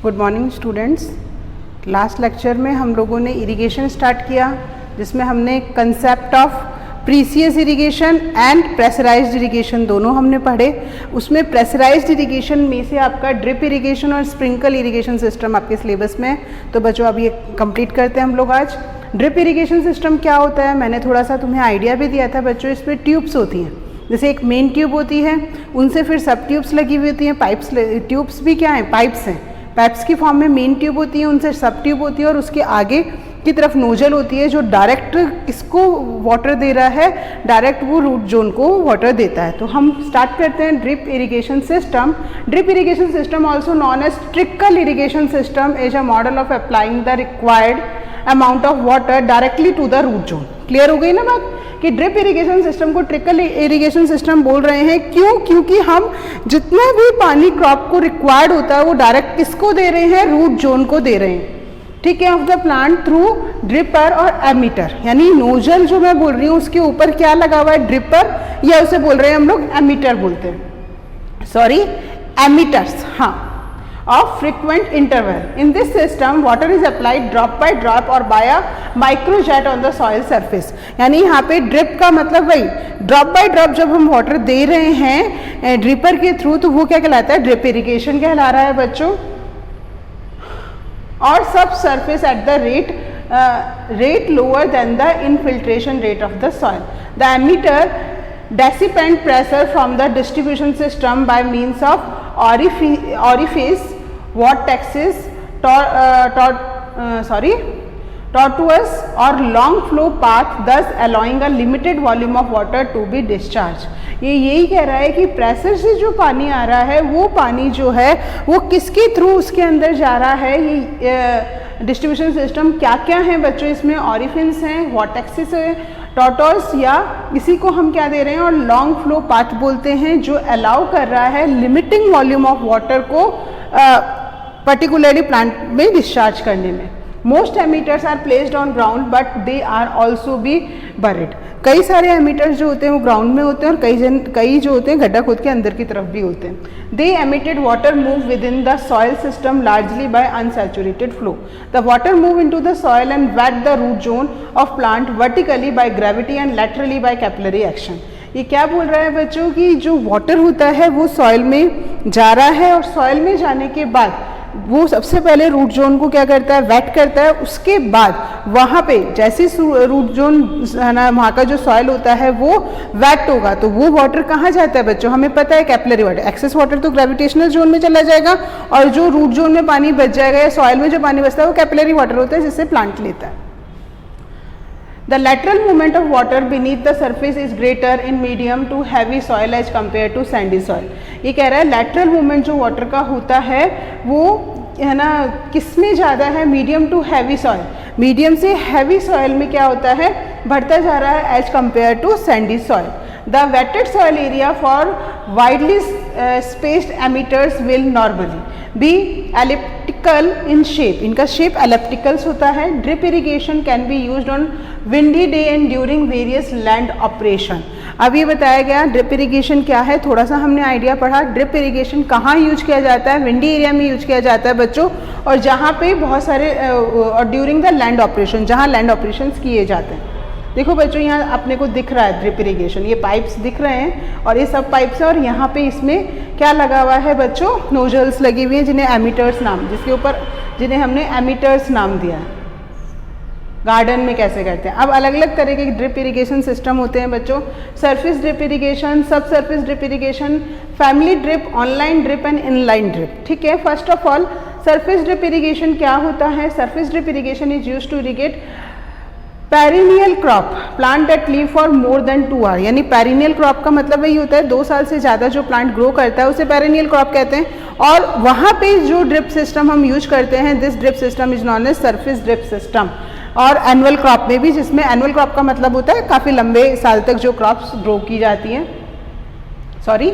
Good morning students. Last lecture में हम लोगों ने इरिगेशन स्टार्ट किया, जिसमें हमने concept of precision irrigation and pressurised irrigation दोनों हमने पढ़े। उसमें प्रेशराइज्ड इरिगेशन में से आपका ड्रिप इरिगेशन और स्प्रिंकल इरिगेशन सिस्टम आपके सिलेबस में है, तो बच्चों अब ये कंप्लीट करते हैं हम लोग आज। ड्रिप इरिगेशन सिस्टम क्या होता है, मैंने थोड़ा सा तुम्हें आइडिया भी दिया था बच्चों। इसमें ट्यूब्स होती हैं, जैसे एक मेन ट्यूब होती है, उनसे फिर सब ट्यूब्स लगी हुई होती हैं, पाइप्स। ट्यूब्स भी क्या हैं, पाइप्स हैं। पाइप्स की फॉर्म में मेन ट्यूब होती है, उनसे सब ट्यूब होती है, और उसके आगे की तरफ नोजल होती है जो डायरेक्ट किसको वाटर दे रहा है, डायरेक्ट वो रूट जोन को वाटर देता है। तो हम स्टार्ट करते हैं drip irrigation system. Drip irrigation system also known as trickle irrigation system is a model of applying the required amount of water directly to the root zone. Clear हो गई ना बात कि ड्रिप इरिगेशन सिस्टम को trickle irrigation system बोल रहे हैं। क्यों? क्योंकि हम जितना भी पानी क्रॉप को रिक्वायर्ड होता है वो डायरेक्ट किसको दे रहे हैं, रूट जोन को दे रहे हैं, ठीक है, of the plant through dripper और एमीटर। यानी नोजल जो मैं बोल रही हूँ उसके ऊपर क्या लगा हुआ है, ड्रिपर, या उसे बोल रहे हैं हम लोग एमीटर बोलते हैं, सॉरी एमीटर्स, हाँ, of frequent interval. In this system water is applied drop by drop or by a microjet on the soil surface. यानी यहाँ पे ड्रिप का मतलब वही ड्रॉप बाय ड्रॉप जब हम वाटर दे रहे हैं ड्रिपर के थ्रू, तो वो क्या कहलाता है, ड्रिप इरिगेशन कहला रहा है बच्चों। और subsurface at the rate lower than the infiltration rate of the soil. The emitter dissipate pressure from the distribution system by means of orifice, vortexes, tortuous or long flow path, thus allowing a limited volume of water to be discharged. ये यही कह रहा है कि pressure से जो पानी आ रहा है वो पानी जो है वो किसके थ्रू उसके अंदर जा रहा है। ये डिस्ट्रीब्यूशन सिस्टम क्या क्या है बच्चों, इसमें ऑरिफिन्स हैं, वॉर्टेक्सिस है, टॉर्टोस, या इसी को हम क्या दे रहे हैं, और लॉन्ग फ्लो पाथ बोलते हैं, जो अलाउ कर रहा है लिमिटिंग वॉल्यूम ऑफ वाटर को पर्टिकुलरली प्लांट में डिस्चार्ज करने में। Most emitters are placed on ground but they are also be buried. कई सारे एमीटर्स जो होते हैं वो ग्राउंड में होते हैं, और कई जो होते हैं गड्ढा खोद के अंदर की तरफ भी होते हैं। They emitted water move within the soil system largely by unsaturated flow. The water move into the soil and wet the root zone of plant vertically by gravity and laterally by capillary action. ये क्या बोल रहा है बच्चों कि जो water होता है वो सॉइल में जा रहा है, और सॉइल में जाने के बाद वो सबसे पहले रूट जोन को क्या करता है, वेट करता है। उसके बाद वहाँ पे जैसे रूट जोन है ना, वहाँ का जो सॉइल होता है वो वेट होगा, तो वो वाटर कहाँ जाता है बच्चों, हमें पता है कैपिलरी वाटर। एक्सेस वाटर तो ग्रेविटेशनल जोन में चला जाएगा, और जो रूट जोन में पानी बच जाएगा या सॉइल में जो पानी बचता है वो कैपिलरी वाटर होता है, जिससे प्लांट लेता है। The lateral movement of water beneath the surface is greater in medium to heavy soil as compared to sandy soil. ये कह रहा है lateral movement जो water का होता है वो है ना किस में ज़्यादा है, medium to heavy soil. Medium से हैवी सॉइल में क्या होता है, बढ़ता जा रहा है as compare to sandy soil. The wetted soil area for widely spaced emitters will normally be elliptical in shape. इनका शेप एलिप्टिकल्स होता है। Drip irrigation can be used on windy day and during various land operation. अब ये बताया गया drip irrigation क्या है, थोड़ा सा हमने आइडिया पढ़ा। ड्रिप इरिगेशन कहाँ यूज किया जाता है, विंडी एरिया में यूज किया जाता है बच्चों, और जहाँ पे बहुत सारे और ड्यूरिंग द लैंड ऑपरेशन, जहाँ लैंड ऑपरेशन किए जाते हैं। देखो बच्चों यहाँ अपने को दिख रहा है ड्रिप इरिगेशन, ये पाइप्स दिख रहे हैं और ये सब पाइप्स है, और यहाँ पे इसमें क्या लगा हुआ है बच्चों, नोजल्स लगी हुई हैं जिन्हें एमीटर्स नाम, जिन्हें हमने एमीटर्स नाम दिया है। गार्डन में कैसे करते हैं। अब अलग अलग तरह के ड्रिप इरिगेशन सिस्टम होते हैं बच्चों। Surface drip irrigation, subsurface drip irrigation, family drip, online drip and inline drip, ठीक है। First of all surface drip irrigation क्या होता है। Surface drip irrigation is used to irrigate perennial crop plant that live for more than 2 hour. यानी perennial crop का मतलब वही होता है 2 साल से ज़्यादा जो प्लांट ग्रो करता है उसे पेरिनियल क्रॉप कहते हैं। और वहाँ पे जो ड्रिप सिस्टम हम यूज करते हैं, this drip system is known as surface drip system. और एनुअल क्रॉप में भी, जिसमें एनुअल क्रॉप का मतलब होता है काफ़ी लंबे साल तक जो क्रॉप्स ग्रो की जाती हैं, सॉरी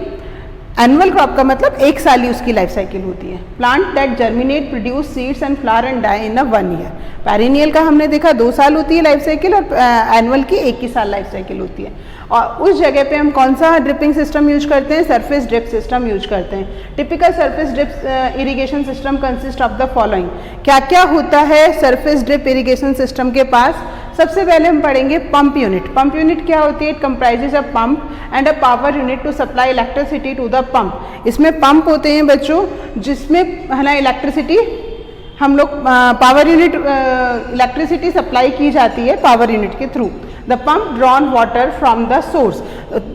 एनुअल क्रॉप का मतलब एक साल ही उसकी लाइफ साइकिल होती है। Plant that germinate, produce seeds and flower and die in a 1 year. Perennial का हमने देखा 2 साल होती है लाइफ साइकिल, और एनुअल की 1 ही साल लाइफ साइकिल होती है। और उस जगह पे हम कौन सा ड्रिपिंग सिस्टम यूज करते हैं? सरफेस ड्रिप सिस्टम यूज करते हैं। Typical surface drip irrigation system consist of the following. क्या क्या होता है सरफेस ड्रिप इरिगेशन सिस्टम के पास? सबसे पहले हम पढ़ेंगे पंप यूनिट। पंप यूनिट क्या होती है? It comprises a pump and a power unit to supply electricity to the pump. इसमें पंप होते हैं बच्चों, जिसमें है ना इलेक्ट्रिसिटी हम लोग पावर यूनिट इलेक्ट्रिसिटी सप्लाई की जाती है पावर यूनिट के through. The pump drawn water from the source,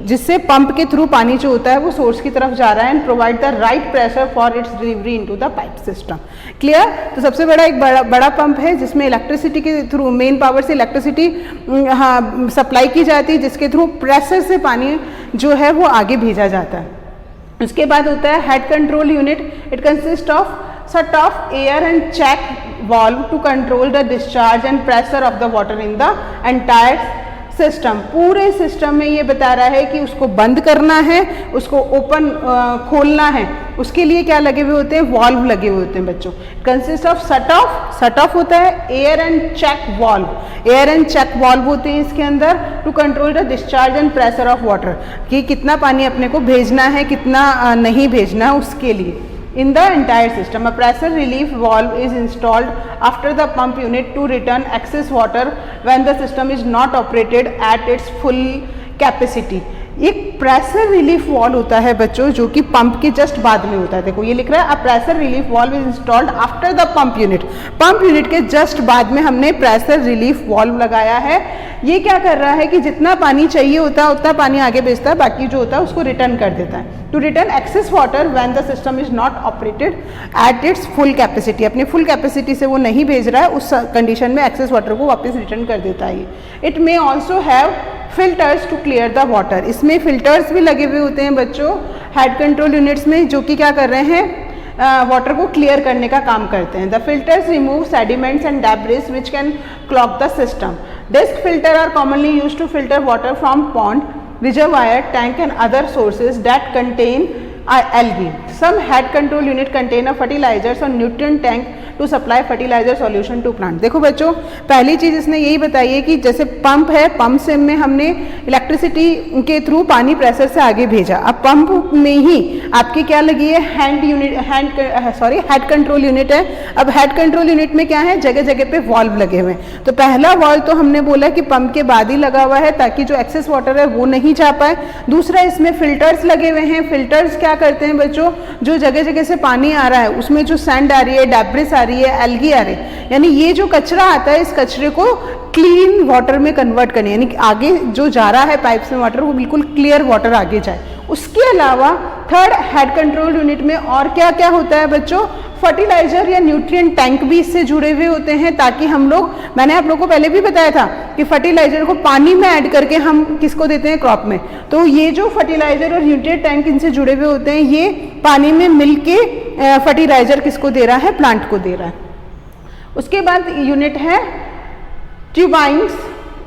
जिससे पंप के थ्रू पानी जो होता है वो सोर्स की तरफ जा रहा है, and provide the right pressure for its delivery into the pipe system. Clear? तो सबसे बड़ा एक बड़ा पंप है जिसमें इलेक्ट्रिसिटी के थ्रू, मेन पावर से इलेक्ट्रिसिटी सप्लाई की जाती है, जिसके थ्रू प्रेशर से पानी जो है वो आगे भेजा जाता है। उसके बाद होता है head control unit. It consist of set off air and check valve to control the discharge and pressure of the water in the entire system. पूरे सिस्टम में ये बता रहा है कि उसको बंद करना है, उसको ओपन खोलना है, उसके लिए क्या लगे हुए होते हैं? वॉल्व लगे हुए होते हैं बच्चों। Consist of shut off. Shut off होता है air and check valve. Air and check valve होते हैं इसके अंदर to control the discharge and pressure of water, कि कितना पानी अपने को भेजना है, कितना नहीं भेजना है, उसके लिए। In the entire system, a pressure relief valve is installed after the pump unit to return excess water when the system is not operated at its full capacity. एक प्रेशर रिलीफ वॉल्व होता है बच्चों, जो कि pump के just बाद में होता है। देखो ये लिख रहा है, a pressure relief valve is installed after the pump unit. Pump unit के जस्ट बाद में हमने प्रेशर रिलीफ वॉल्व लगाया है। ये क्या कर रहा है कि जितना पानी चाहिए होता है उतना पानी आगे भेजता है, बाकी जो होता है उसको रिटर्न कर देता है। To return excess water when the system is not operated at its full capacity. अपनी फुल कैपेसिटी से वो नहीं भेज रहा है, उस कंडीशन में एक्सेस वाटर को वापस रिटर्न कर देता है। It may also have filters to clear the water. इसमें फिल्टर्स भी लगे हुए होते हैं बच्चों हेड कंट्रोल यूनिट्स में, जो कि क्या कर रहे हैं? वाटर को क्लियर करने का काम करते हैं। The filters remove sediments and debris which can clog the system. Disc filter are commonly used to filter water from pond, reservoir, tank and other sources that contain algae. Some head control unit contain a fertilizers or nutrient tank to supply fertilizer solution to plant. देखो बच्चों, पहली चीज इसने यही बताई है कि जैसे पंप है, पंप से में हमने इलेक्ट्रिसिटी के थ्रू पानी प्रेशर से आगे भेजा। अब पंप में ही आपकी क्या लगी है? हेड कंट्रोल यूनिट है। अब हेड कंट्रोल यूनिट में क्या है? जगह जगह पे वॉल्व लगे हुए हैं। तो पहला वॉल्व तो हमने बोला कि पंप के बाद ही लगा हुआ है, ताकि जो एक्सेस वाटर है वो नहीं जा पाए। दूसरा, इसमें फिल्टर्स लगे हुए हैं। फिल्टर्स क्या करते हैं बच्चों? जो जगह जगह से पानी आ रहा है उसमें जो सैंड आ रही है, डेब्रिस आ रही है, एल्गी आ रही है, यानी ये जो कचरा आता है, इस कचरे को क्लीन वाटर में कन्वर्ट करनी, यानी कि आगे जो जा रहा है पाइप से वाटर वो बिल्कुल क्लियर वाटर आगे जाए। उसके अलावा थर्ड हेड कंट्रोल यूनिट में और क्या क्या होता है बच्चों? फर्टिलाइजर या न्यूट्रिएंट टैंक भी इससे जुड़े हुए होते हैं, ताकि हम लोग, मैंने आप लोगों को पहले भी बताया था कि फर्टिलाइजर को पानी में ऐड करके हम किसको देते हैं? क्रॉप में। तो ये जो फर्टिलाइजर और न्यूट्रिएंट टैंक इनसे जुड़े हुए होते हैं, ये पानी में मिलके फर्टिलाइजर किसको दे रहा है? प्लांट को दे रहा है। उसके बाद यूनिट है tubings.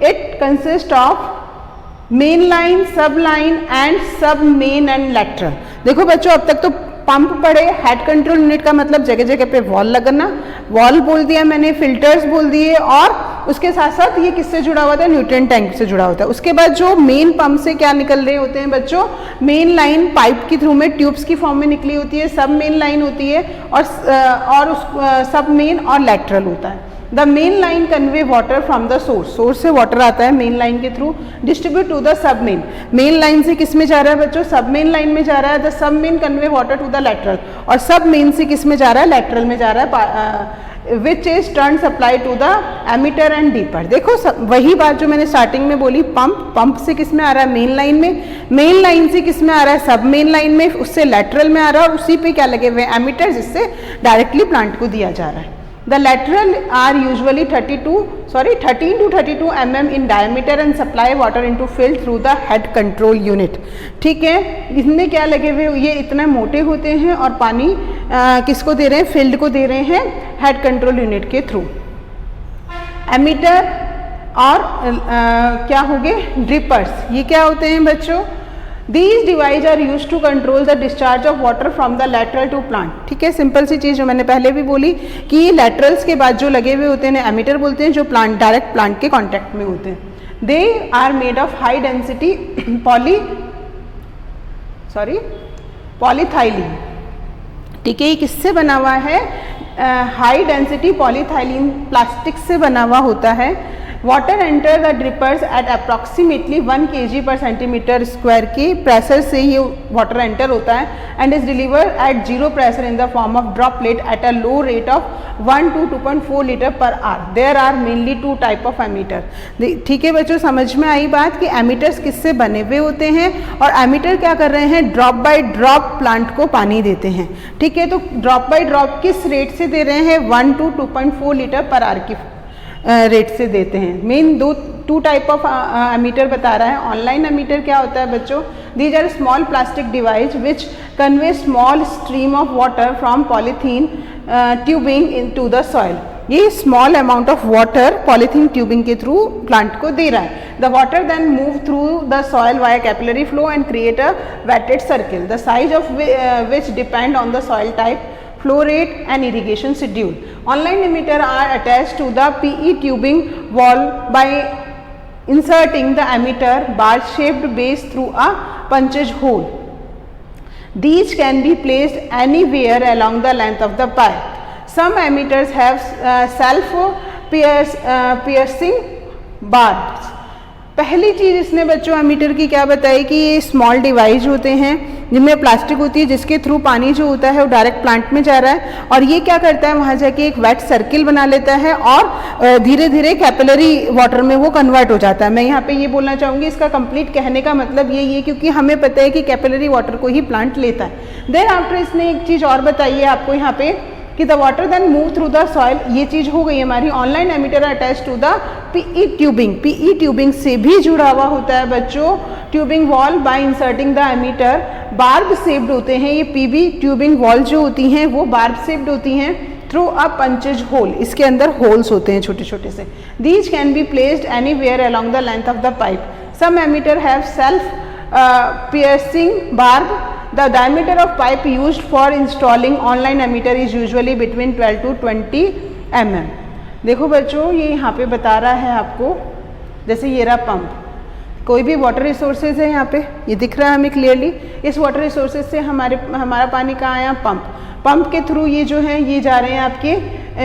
It consist of main line, sub line and sub main and lateral. देखो बच्चों, अब तक तो पंप पढ़े, हेड कंट्रोल यूनिट का मतलब जगह जगह पे वॉल लगना, वॉल बोल दिया मैंने, फिल्टर्स बोल दिए, और उसके साथ साथ ये किससे जुड़ा हुआ था? न्यूट्रिएंट टैंक से जुड़ा होता है। उसके बाद जो मेन पंप से क्या निकल रहे होते हैं बच्चों? मेन लाइन पाइप के थ्रू में ट्यूब्स की फॉर्म में निकली होती है, सब मेन लाइन होती है, और सब मेन और लेटरल होता है। The main line convey water from the source. Source से वाटर आता है मेन लाइन के through, distribute to the sub main. Main line से किस में जा रहा है बच्चों? सब मेन लाइन में जा रहा है। The sub main convey water to the lateral, और सब मेन से किस में जा रहा है? लेटरल में जा रहा है, which is turn supply to the emitter and dripper. देखो वही बात जो मैंने स्टार्टिंग में बोली, पंप से किस में आ रहा है? मेन लाइन में। मेन लाइन से किस में आ रहा है? सब मेन लाइन में, उससे लेटरल में आ रहा है, और उसी पे क्या लगे हुए? एमीटर, जिससे डायरेक्टली प्लांट को दिया जा रहा है। The lateral are usually 13 to 32 mm in diameter and supply water into field through the head control unit. ठीक है, इसमें क्या लगे हुए? ये इतने मोटे होते हैं और पानी किसको दे रहे हैं? फील्ड को दे रहे हैं हेड कंट्रोल यूनिट के थ्रू। एमीटर और क्या हो गए? ड्रिपर्स। ये क्या होते हैं बच्चों? These devices are used to control the discharge of water from the lateral to plant. ठीक है, सिंपल सी चीज़ जो मैंने पहले भी बोली कि लैटरल्स के बाद जो लगे हुए होते हैं एमीटर बोलते हैं, जो प्लांट डायरेक्ट प्लांट के कांटेक्ट में होते हैं. They are made of high density polyethylene. ठीक है, ये किससे बना हुआ है? हाई डेंसिटी पॉलीथाइलिन प्लास्टिक से बना हुआ होता है. Water enter the drippers at approximately 1 kg per centimetre square के प्रेशर से ये वाटर एंटर होता है and is deliver at zero pressure in the form of droplet at a low rate of 1 to 2.4 litre per hour. There are mainly 2 type of emitter. ठीक है बच्चों, समझ में आई बात कि एमीटर्स किससे बने हुए होते हैं और एमीटर क्या कर रहे हैं? ड्रॉप बाय ड्रॉप प्लांट को पानी देते हैं. ठीक है, तो ड्रॉप बाय ड्रॉप किस रेट से दे रहे हैं? 1 to 2.4 लीटर पर आवर की रेट से देते हैं. Main two type of emitter बता रहा है. ऑनलाइन एमीटर क्या होता है बच्चों? These are small plastic device which convey small stream of water from polythene tubing into the soil. ये small amount of water polythene tubing के थ्रू प्लांट को दे रहा है. The water then move through the soil via capillary flow and create a wetted circle. The size of which depend on the soil type, flow rate and irrigation schedule. Online emitter are attached to the PE tubing wall by inserting the emitter bar shaped base through a punched hole. These can be placed anywhere along the length of the pipe. Some emitters have self piercing bars. पहली चीज़ इसने बच्चों ammeter की क्या बताई कि ये small device होते हैं जिनमें प्लास्टिक होती है जिसके थ्रू पानी जो होता है वो डायरेक्ट प्लांट में जा रहा है और ये क्या करता है वहाँ जाके एक वेट सर्किल बना लेता है और धीरे धीरे कैपिलरी वाटर में वो कन्वर्ट हो जाता है. मैं यहाँ पे ये बोलना चाहूँगी, इसका कंप्लीट कहने का मतलब यही है क्योंकि हमें पता है कि कैपिलरी वाटर को ही प्लांट लेता है. देन आफ्टर इसने एक चीज़ और बताई है आपको यहाँ पे कि the water then move through the soil. ये चीज़ हो गई हमारी. Online emitter attach to the PE tubing. PE tubing से भी जुड़ा हुआ होता है बच्चों tubing wall by inserting the emitter. Barb shaped होते हैं ये पीबी ट्यूबिंग वॉल जो होती हैं वो बार्ब शेप्ड होती हैं थ्रू अ पंचेज होल. इसके अंदर होल्स होते हैं छोटे छोटे से. These can be placed anywhere along the length of the pipe. Some emitter have self piercing barb. The diameter of pipe used for installing online emitter is usually between 12 to 20 mm. देखो बच्चों ये यहाँ पे बता रहा है आपको, जैसे ये रहा पंप, कोई भी वाटर रिसोर्सेज है यहाँ पे ये दिख रहा है हमें क्लियरली. इस वाटर रिसोर्सेज से हमारा पानी कहाँ आया? पंप. पंप के थ्रू ये जो है ये जा रहे हैं आपके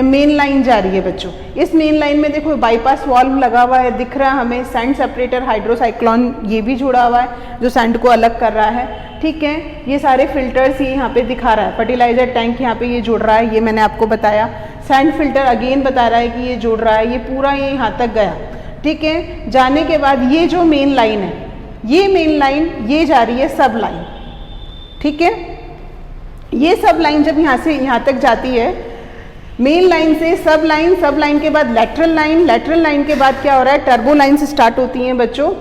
मेन लाइन जा रही है बच्चों. इस मेन लाइन में देखो बाईपास वाल्व लगा हुआ है दिख रहा है हमें. सैंड सेपरेटर हाइड्रोसाइक्लोन ये भी जुड़ा हुआ है जो सैंड को अलग कर रहा है. ठीक है, ये सारे फिल्टर्स ये यहाँ पे दिखा रहा है. फर्टिलाइजर टैंक यहाँ पे ये जुड़ रहा है, ये मैंने आपको बताया. सैंड फिल्टर अगेन बता रहा है कि ये जुड़ रहा है. ये पूरा ये यहाँ तक गया. ठीक है, जाने के बाद ये जो मेन लाइन है ये मेन लाइन ये जा रही है सब लाइन. ठीक है, ये सब लाइन जब यहाँ से यहाँ तक जाती है मेन लाइन से सब लाइन के बाद लेटरल लाइन के बाद क्या हो रहा है? टर्बो लाइन से स्टार्ट होती हैं बच्चों.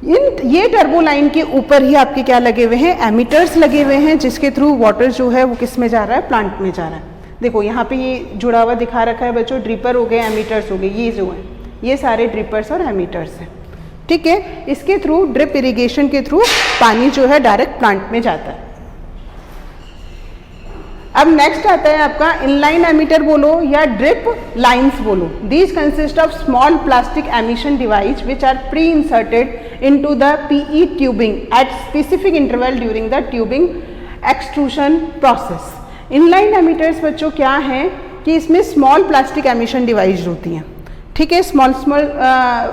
ये टर्बो लाइन के ऊपर ही आपके क्या लगे हुए हैं? एमीटर्स लगे हुए हैं जिसके थ्रू वाटर जो है वो किस में जा रहा है? प्लांट में जा रहा है. देखो यहाँ पे ये जुड़ा हुआ दिखा रखा है बच्चों. ड्रिपर हो गए, एमीटर्स हो गए, ये जो है ये सारे ड्रिपर्स और एमीटर्स हैं. ठीक है, इसके थ्रू ड्रिप इरिगेशन के थ्रू पानी जो है डायरेक्ट प्लांट में जाता है. अब नेक्स्ट आता है आपका इनलाइन एमीटर बोलो या ड्रिप लाइंस बोलो. These consist of small plastic emission device which are pre inserted into the PE tubing at specific interval during the tubing extrusion process. Inline emitters बच्चों क्या हैं कि इसमें स्मॉल प्लास्टिक एमिशन डिवाइस होती हैं. ठीक है, स्मॉल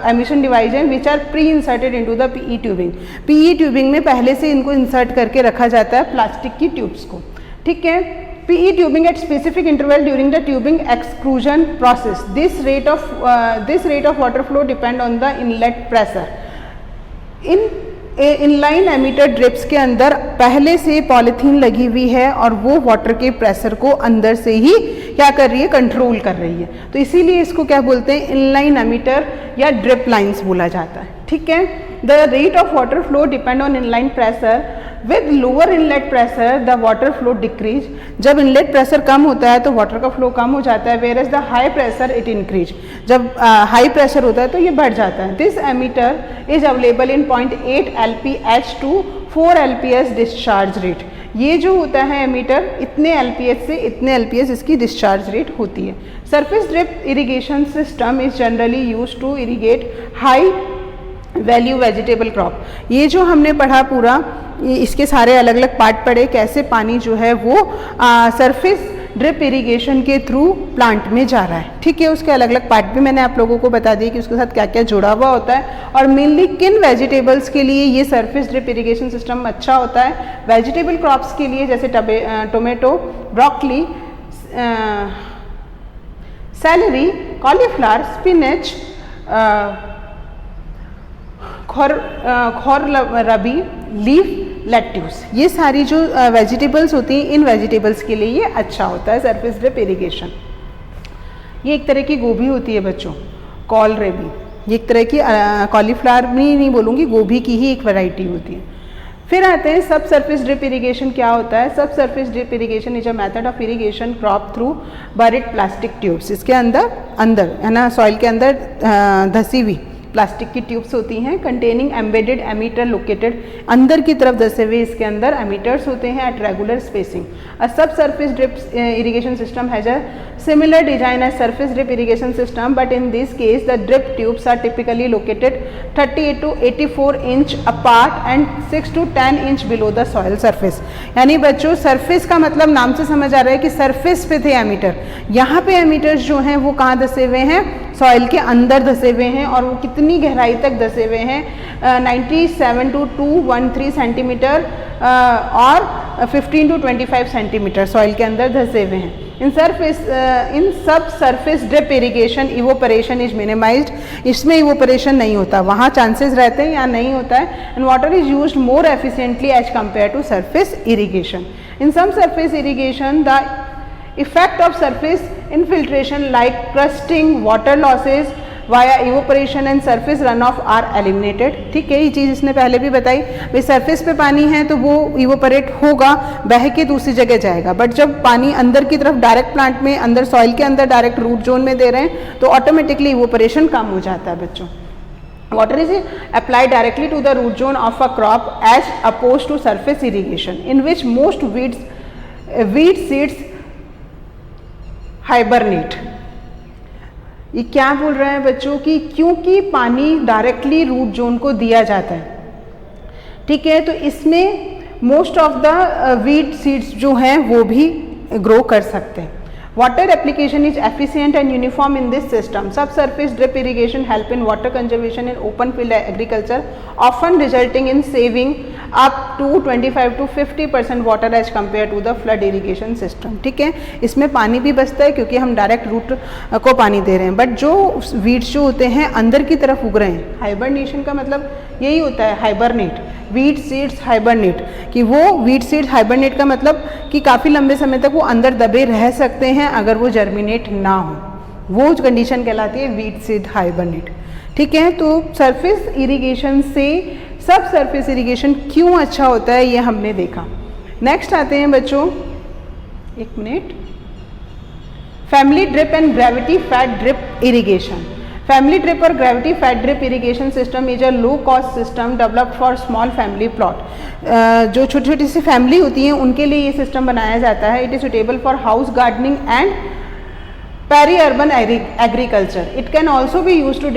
एमिशन डिवाइस हैं which are pre inserted into the PE tubing. PE tubing में पहले से इनको इंसर्ट करके रखा जाता है प्लास्टिक की ट्यूब्स को. ठीक है, PE tubing at specific interval during the tubing exclusion process. This rate of water flow depend on the inlet pressure. Inline emitter drips के अंदर पहले से पॉलीथीन लगी हुई है और वो वाटर के प्रेशर को अंदर से ही क्या कर रही है? कंट्रोल कर रही है. तो इसीलिए इसको क्या बोलते हैं? इनलाइन एमीटर या ड्रिप लाइंस बोला जाता है. ठीक है, the rate of water flow depend on inline pressure. With lower inlet pressure the water flow decrease. जब इनलेट प्रेशर कम होता है तो वाटर का फ्लो कम हो जाता है. Whereas the high pressure it increase. जब हाई प्रेशर होता है तो ये बढ़ जाता है. This emitter is available in 0.8 LPH to 4 LPS discharge rate. ये जो होता है एमीटर, इतने LPS से इतने LPS इसकी डिस्चार्ज रेट होती है। Surface drip irrigation system is generally use to irrigate high value vegetable crop. ये जो हमने पढ़ा पूरा, इसके सारे अलग अलग पार्ट पढ़े, कैसे पानी जो है वो सरफेस ड्रिप इरिगेशन के थ्रू प्लांट में जा रहा है। ठीक है, उसके अलग अलग पार्ट भी मैंने आप लोगों को बता दिए कि उसके साथ क्या क्या जुड़ा हुआ होता है और मेनली किन वेजिटेबल्स के लिए ये सरफेस ड्रिप इरिगेशन सिस्टम अच्छा होता है। वेजिटेबल क्रॉप्स के लिए जैसे tomato, broccoli, celery, cauliflower, spinach, ruby, leaf, lettuce, ये सारी जो वेजिटेबल्स होती हैं, इन वेजिटेबल्स के लिए ये अच्छा होता है सरफेस ड्रिप इरिगेशन। ये एक तरह की गोभी होती है बच्चों, कॉलरेबी, ये एक तरह की कॉलीफ्लावर भी नहीं बोलूँगी, गोभी की ही एक वैरायटी होती है। फिर आते हैं सब सरफेस ड्रिप इरिगेशन क्या होता है। सब surface drip irrigation is a method of irrigation crop through buried plastic tubes. इसके अंदर है ना, सॉइल के अंदर धसी हुई प्लास्टिक की ट्यूब्स होती हैं कंटेनिंग एम्बेडेड एमीटर लोकेटेड, अंदर की तरफ धसे हुए इसके अंदर एमीटर्स होते हैं at regular spacing. A subsurface drip irrigation system has a similar design as surface drip irrigation system, but in this case the drip tubes are typically located 38 to 84 inch apart and 6 to 10 inch below the soil surface। यानी बच्चों surface का मतलब नाम से समझ आ रहा है कि सरफेस पे थे एमीटर, यहाँ पे एमीटर्स जो हैं वो कहाँ धसे हुए हैं, सॉइल के अंदर धसे हुए हैं। और वो कितनी गहराई तक धसे हुए हैं, 97 to 213 सेंटीमीटर और 15 to 25 सेंटीमीटर सॉइल के अंदर धसे हुए हैं। इन सब surface drip irrigation evaporation is minimised, इसमें इवोपरेशन नहीं होता, वहाँ चांसेस रहते हैं या नहीं होता है। And water is used more efficiently as compare to surface irrigation. In some surface irrigation the effect of surface infiltration like crusting, water losses via evaporation and surface run off are eliminated. ठीक है, ये चीज़ इसने पहले भी बताई, भाई surface पे पानी है तो वो इवोपरेट होगा, बह के दूसरी जगह जाएगा। बट जब पानी अंदर की तरफ डायरेक्ट प्लांट में अंदर सॉइल के अंदर डायरेक्ट रूट जोन में दे रहे हैं तो ऑटोमेटिकली इवोपरेशन कम हो जाता है बच्चों। Water is applied directly to the root zone of a crop as opposed to surface irrigation in which most weed seeds hibernate। ये क्या बोल रहे हैं बच्चों कि क्योंकि पानी डायरेक्टली रूट जोन को दिया जाता है, ठीक है, तो इसमें most of the weed seeds जो हैं वो भी ग्रो कर सकते हैं। Water application is efficient and uniform in this system. Subsurface drip irrigation help in water conservation in open field agriculture, often resulting in saving up to 25 to 50% water as compared to the flood irrigation system। ठीक है, इसमें पानी भी बचता है क्योंकि हम direct route को पानी दे रहे हैं। बट जो वीड्स जो होते हैं अंदर की तरफ उग रहे हैं, हाइबरनेशन का मतलब यही होता है, हाइबरनेट, वीड सीड्स हाइबरनेट, कि वो वीड सीड्स हाइबरनेट का मतलब कि काफ़ी लंबे समय तक वो अंदर दबे रह सकते हैं अगर वो जर्मिनेट ना हो, वो कंडीशन कहलाती है वीड सीड हाइबरनेट। ठीक है, तो सरफेस इरिगेशन से सब सरफेस इरिगेशन क्यों अच्छा होता है ये हमने देखा। नेक्स्ट आते हैं बच्चों, एक minute, family drip and gravity fed drip irrigation. Family drip और gravity fed drip irrigation system is a low cost system developed for small family plot. जो छोटी छोटी सी फैमिली होती हैं उनके लिए ये सिस्टम बनाया जाता है। It is suitable for house gardening and peri-urban agriculture. It can also be used to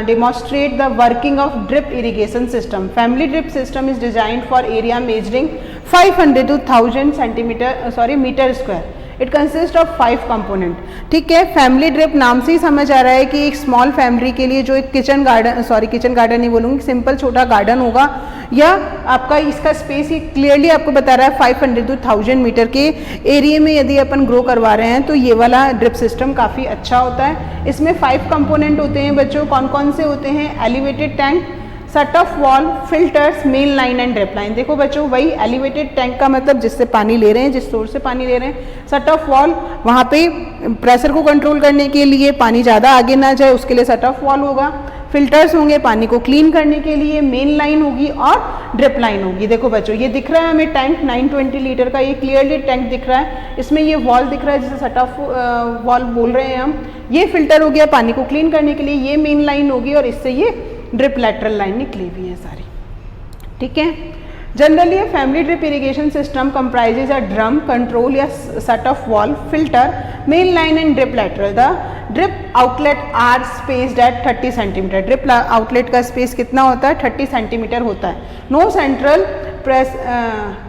demonstrate the working of drip irrigation system. Family drip system is designed for area measuring 500 to 1000 meter square. It consist of 5 component. ठीक है, family drip नाम से ही समझ आ रहा है कि एक small family के लिए जो एक किचन गार्डन नहीं बोलूँगी, सिंपल छोटा गार्डन होगा, या आपका इसका स्पेस ये क्लियरली आपको बता रहा है 500 to 1000 मीटर के एरिया में यदि अपन ग्रो करवा रहे हैं तो ये वाला ड्रिप सिस्टम काफ़ी अच्छा होता है। इसमें 5 कंपोनेंट होते हैं बच्चों, कौन कौन से होते हैं, elevated tank, set of wall, filters, main line and drip line. देखो बच्चों, वही एलिवेटेड टैंक का मतलब जिससे पानी ले रहे हैं, जिस सोर्स से पानी ले रहे हैं। सेट ऑफ वॉल, वहाँ पे प्रेशर को कंट्रोल करने के लिए पानी ज़्यादा आगे ना जाए उसके लिए सेट ऑफ वॉल होगा। फिल्टर्स होंगे पानी को क्लीन करने के लिए, मेन लाइन होगी और ड्रिप लाइन होगी। देखो बच्चों, ये दिख रहा है हमें टैंक 920 लीटर का, ये क्लियरली टैंक दिख रहा है, इसमें ये वॉल दिख रहा है जिसे सेट ऑफ वॉल बोल रहे हैं हम। ये फिल्टर हो गया पानी को क्लीन करने के लिए, ये मेन लाइन होगी और इससे ये ड्रिप लैटरल लाइन निकली हुई है सारी। ठीक है, generally a family drip irrigation system comprises a drum, control या set of valve, filter, main line and drip lateral. The drip outlet are spaced at 30 cm. drip outlet का space कितना होता है? 30 cm होता है. No central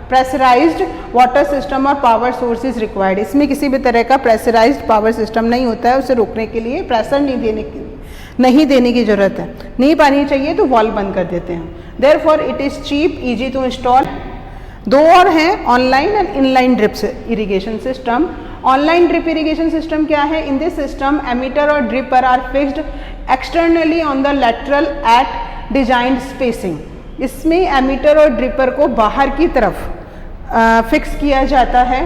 pressurized water system और power source is required. इसमें किसी भी तरह का pressurized power system नहीं होता है. उसे रोकने के लिए प्रेशर नहीं देने की जरूरत है. नहीं पानी चाहिए तो वॉल्व बंद कर देते हैं. Therefore it is cheap, easy to install. दो और हैं online and inline drip irrigation system. Online drip irrigation system क्या है? इन दिस सिस्टम एमीटर और dripper are fixed externally on the lateral at designed spacing. इसमें emitter और dripper को बाहर की तरफ फिक्स किया जाता है.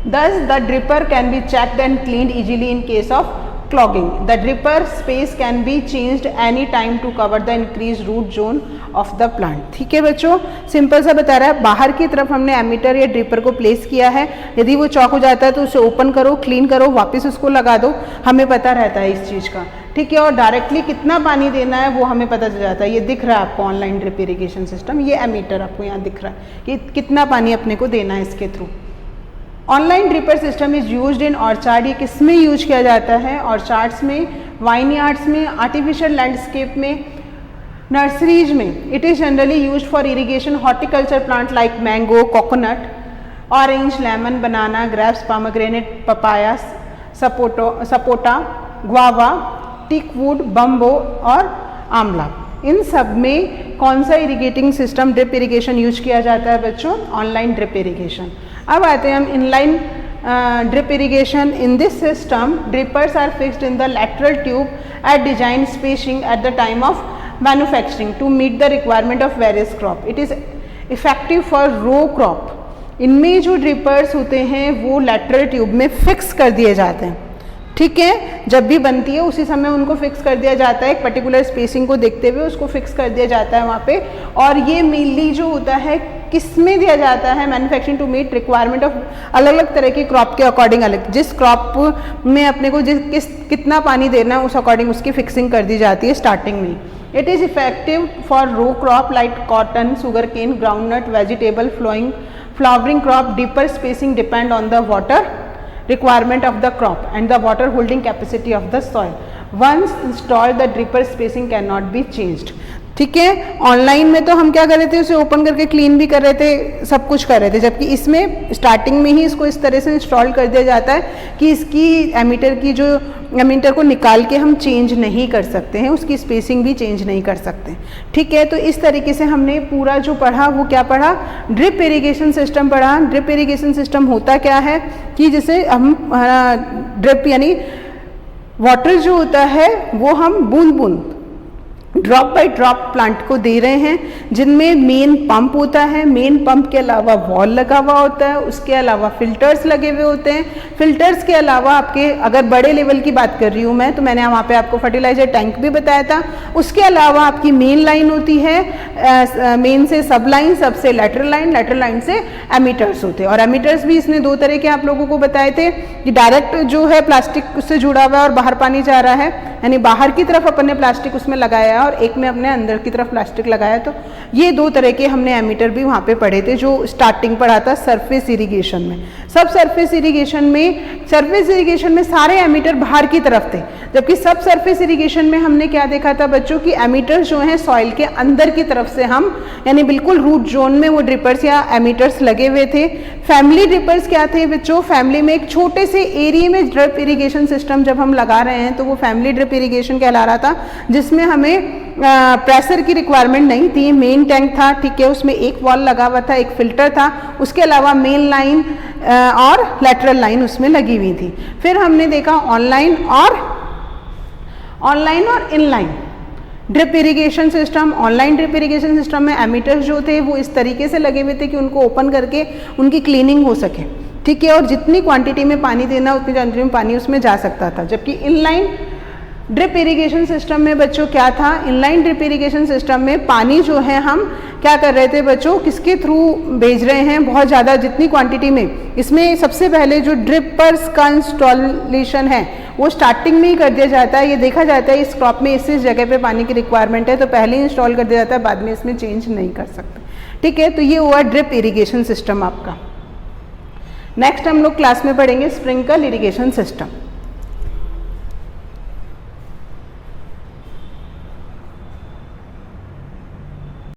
Thus the dripper can be checked and cleaned easily in case of clogging. The dripper space can be changed any time to cover the increased root zone of the plant. ठीक है बच्चों, simple सा बता रहा है. बाहर की तरफ हमने एमीटर या ड्रिपर को प्लेस किया है. यदि वो चौक हो जाता है तो उसे ओपन करो, क्लीन करो, वापस उसको लगा दो. हमें पता रहता है इस चीज़ का. ठीक है, और डायरेक्टली कितना पानी देना है वो हमें पता चल जाता है. ये दिख रहा है आपको ऑनलाइन ड्रिप इरिगेशन सिस्टम. ये एमीटर आपको यहाँ दिख रहा है कि कितना पानी अपने को देना है इसके थ्रू. Online dripper system is used in orchard. ये किस में यूज किया जाता है? ऑर्चार्ड्स में, वाइन यार्ड्स में, आर्टिफिशियल लैंडस्केप में, नर्सरीज में. It is generally used for irrigation horticulture plant like mango, coconut, orange, lemon, banana, grapes, pomegranate, papaya, sapota, guava, teakwood, bamboo और आंवला. इन सब में कौन सा irrigating system drip irrigation use किया जाता है बच्चों? Online drip irrigation. अब आते हैं हम inline drip irrigation. In this system drippers are fixed in the lateral tube at design spacing at the time of manufacturing to meet the requirement of various crop. It is effective for row crop. इनमें जो drippers होते हैं वो lateral tube में fix कर दिए जाते हैं. ठीक है, जब भी बनती है उसी समय उनको फिक्स कर दिया जाता है. एक पर्टिकुलर स्पेसिंग को देखते हुए उसको फिक्स कर दिया जाता है वहाँ पे. और ये मेनली जो होता है किस में दिया जाता है? Manufacturing to meet requirement of अलग अलग तरह की क्रॉप के अकॉर्डिंग. अलग जिस क्रॉप में अपने को कितना पानी देना है उस अकॉर्डिंग उसकी फिक्सिंग कर दी जाती है स्टार्टिंग में. It is effective for row crop like cotton, sugar cane, groundnut, vegetable, flowering crop. Dripper spacing depend on the water requirement of the crop and the water holding capacity of the soil. Once installed, the dripper spacing cannot be changed. ठीक है, online में तो हम क्या कर रहे थे? उसे ओपन करके क्लीन भी कर रहे थे, सब कुछ कर रहे थे. जबकि इसमें स्टार्टिंग में ही इसको इस तरह से इंस्टॉल कर दिया जाता है कि इसकी एमीटर को निकाल के हम चेंज नहीं कर सकते हैं, उसकी स्पेसिंग भी चेंज नहीं कर सकते. ठीक है, तो इस तरीके से हमने पूरा जो पढ़ा वो क्या पढ़ा? ड्रिप इरिगेशन सिस्टम पढ़ा. ड्रिप इरिगेशन सिस्टम होता क्या है कि जिसे हम ड्रिप यानी वाटर जो होता है वो हम बूंद बूंद ड्रॉप बाय ड्रॉप प्लांट को दे रहे हैं, जिनमें मेन पंप होता है. मेन पंप के अलावा वॉल लगा हुआ होता है, उसके अलावा फिल्टर्स लगे हुए होते हैं. फिल्टर्स के अलावा आपके अगर बड़े लेवल की बात कर रही हूँ मैं, तो मैंने वहाँ पे आपको फर्टिलाइजर टैंक भी बताया था. उसके अलावा आपकी मेन लाइन होती है, मेन से सब लाइन, सब से लेटरल लाइन से एमीटर्स होते हैं. और एमीटर्स भी इसने दो तरह के आप लोगों को बताए थे कि डायरेक्ट जो है प्लास्टिक उससे जुड़ा हुआ है और बाहर पानी जा रहा है, यानी बाहर की तरफ अपन ने प्लास्टिक उसमें लगाया और एक में अपने अंदर की तरफ प्लास्टिक लगाया. तो ये दो तरह के हमने एमीटर भी वहाँ पे पढ़े थे जो स्टार्टिंग पढ़ा था सरफेस इरिगेशन में. सब सरफेस इरिगेशन में सारे एमीटर बाहर की तरफ थे, जबकि सब सरफेस इरिगेशन में हमने क्या देखा था बच्चों की एमीटर्स जो हैं सॉइल के अंदर की तरफ से हम यानी बिल्कुल रूट जोन में वो ड्रिपर्स या एमीटर्स लगे हुए थे. फैमिली ड्रिपर्स क्या थे बच्चों? फैमिली में एक छोटे से एरिया में ड्रिप इरिगेशन सिस्टम जब हम लगा रहे हैं तो वो फैमिली ड्रिप इरिगेशन कहला रहा था, जिसमें हमें प्रेशर की रिक्वायरमेंट नहीं थी. मेन टैंक था, ठीक है, उसमें एक वॉल लगा हुआ था, एक फिल्टर था, उसके अलावा मेन लाइन और लेटरल लाइन उसमें लगी हुई थी. फिर हमने देखा ऑनलाइन और inline drip irrigation system. Online drip irrigation system में एमीटर्स जो थे वो इस तरीके से लगे हुए थे कि उनको ओपन करके उनकी क्लीनिंग हो सके. ठीक है, और जितनी क्वांटिटी में पानी देना उतनी क्वांटिटी में पानी उसमें जा सकता था. जबकि इनलाइन ड्रिप इरिगेशन सिस्टम में बच्चों क्या था, इनलाइन ड्रिप इरिगेशन सिस्टम में पानी जो है हम क्या कर रहे थे बच्चों, किसके थ्रू भेज रहे हैं, बहुत ज़्यादा जितनी क्वांटिटी में। इसमें सबसे पहले जो ड्रिपर्स का इंस्टॉलेशन है वो स्टार्टिंग में ही कर दिया जाता है। ये देखा जाता है इस क्रॉप में इस जगह पे पानी की रिक्वायरमेंट है तो पहले ही इंस्टॉल कर दिया जाता है, बाद में इसमें चेंज नहीं कर सकते। ठीक है, तो ये हुआ ड्रिप इरिगेशन सिस्टम आपका। नेक्स्ट हम लोग क्लास में पढ़ेंगे स्प्रिंकल इरिगेशन सिस्टम।